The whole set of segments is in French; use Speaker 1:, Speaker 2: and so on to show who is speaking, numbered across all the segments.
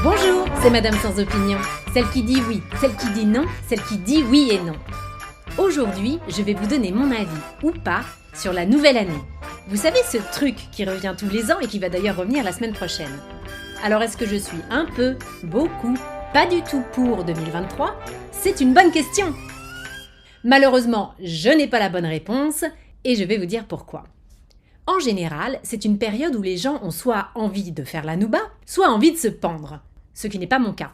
Speaker 1: Bonjour, c'est Madame Sans Opinion. Celle qui dit oui, celle qui dit non, celle qui dit oui et non. Aujourd'hui, je vais vous donner mon avis, ou pas, sur la nouvelle année. Vous savez ce truc qui revient tous les ans et qui va d'ailleurs revenir la semaine prochaine. Alors est-ce que je suis un peu, beaucoup, pas du tout pour 2023 ? C'est une bonne question. Malheureusement, je n'ai pas la bonne réponse et je vais vous dire pourquoi. En général, c'est une période où les gens ont soit envie de faire la nouba, soit envie de se pendre, ce qui n'est pas mon cas.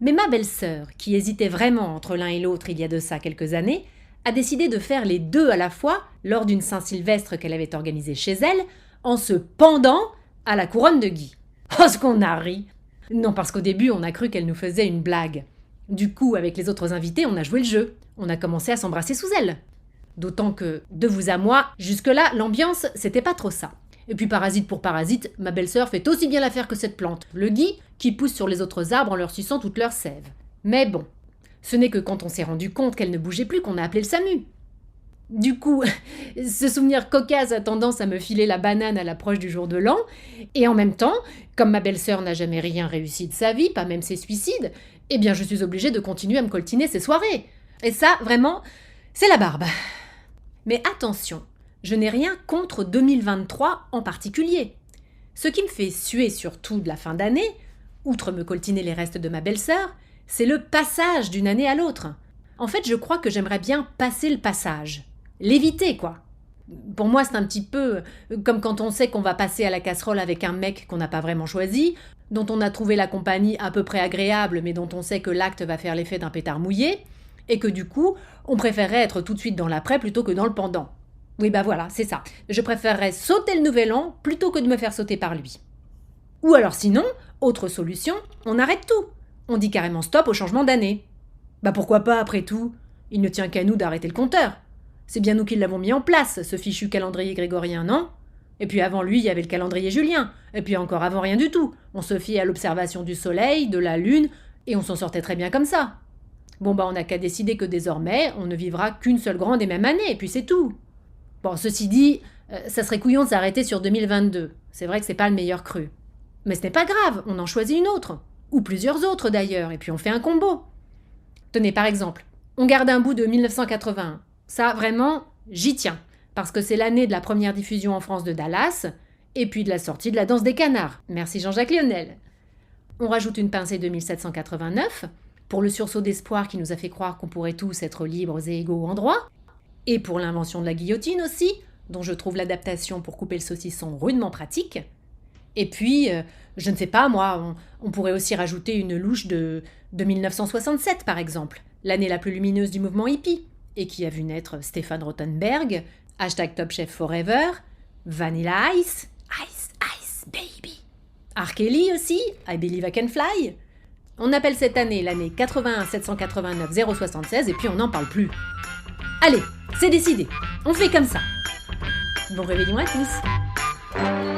Speaker 1: Mais ma belle-sœur, qui hésitait vraiment entre l'un et l'autre il y a de ça quelques années, a décidé de faire les deux à la fois lors d'une Saint-Sylvestre qu'elle avait organisée chez elle, en se pendant à la couronne de Guy. Oh, ce qu'on a ri! Non, parce qu'au début, on a cru qu'elle nous faisait une blague. Du coup, avec les autres invités, on a joué le jeu. On a commencé à s'embrasser sous elle. D'autant que, de vous à moi, jusque-là, l'ambiance, c'était pas trop ça. Et puis parasite pour parasite, ma belle-sœur fait aussi bien l'affaire que cette plante, le gui, qui pousse sur les autres arbres en leur suçant toute leur sève. Mais bon, ce n'est que quand on s'est rendu compte qu'elle ne bougeait plus qu'on a appelé le SAMU. Du coup, ce souvenir cocasse a tendance à me filer la banane à l'approche du jour de l'an, et en même temps, comme ma belle-sœur n'a jamais rien réussi de sa vie, pas même ses suicides, eh bien je suis obligée de continuer à me coltiner ses soirées. Et ça, vraiment, c'est la barbe. Mais attention, je n'ai rien contre 2023 en particulier. Ce qui me fait suer surtout de la fin d'année, outre me coltiner les restes de ma belle-sœur, c'est le passage d'une année à l'autre. En fait, je crois que j'aimerais bien passer le passage. L'éviter, quoi. Pour moi, c'est un petit peu comme quand on sait qu'on va passer à la casserole avec un mec qu'on n'a pas vraiment choisi, dont on a trouvé la compagnie à peu près agréable, mais dont on sait que l'acte va faire l'effet d'un pétard mouillé, et que du coup, on préférerait être tout de suite dans l'après plutôt que dans le pendant. Oui, bah voilà, c'est ça. Je préférerais sauter le nouvel an plutôt que de me faire sauter par lui. Ou alors sinon, autre solution, on arrête tout. On dit carrément stop au changement d'année. Bah pourquoi pas après tout ? Il ne tient qu'à nous d'arrêter le compteur. C'est bien nous qui l'avons mis en place, ce fichu calendrier grégorien, non ? Et puis avant lui, il y avait le calendrier julien. Et puis encore avant, rien du tout. On se fiait à l'observation du soleil, de la lune, et on s'en sortait très bien comme ça. Bon bah on n'a qu'à décider que désormais, on ne vivra qu'une seule grande et même année, et puis c'est tout. Bon, ceci dit, ça serait couillon de s'arrêter sur 2022. C'est vrai que c'est pas le meilleur cru. Mais ce n'est pas grave, on en choisit une autre. Ou plusieurs autres d'ailleurs, et puis on fait un combo. Tenez par exemple, on garde un bout de 1981. Ça, vraiment, j'y tiens. Parce que c'est l'année de la première diffusion en France de Dallas, et puis de la sortie de La Danse des Canards. Merci Jean-Jacques Lionel. On rajoute une pincée de 1789, pour le sursaut d'espoir qui nous a fait croire qu'on pourrait tous être libres et égaux en droit, et pour l'invention de la guillotine aussi, dont je trouve l'adaptation pour couper le saucisson rudement pratique. Et puis, je ne sais pas moi, on pourrait aussi rajouter une louche de 1967 par exemple, l'année la plus lumineuse du mouvement hippie, et qui a vu naître Stéphane Rothenberg, #Top Chef Forever, Vanilla Ice, Ice, Ice, Baby. R. Kelly aussi, I Believe I Can Fly. On appelle cette année l'année 81 789 076 et puis on n'en parle plus. Allez, c'est décidé, on fait comme ça. Bon réveillon à tous.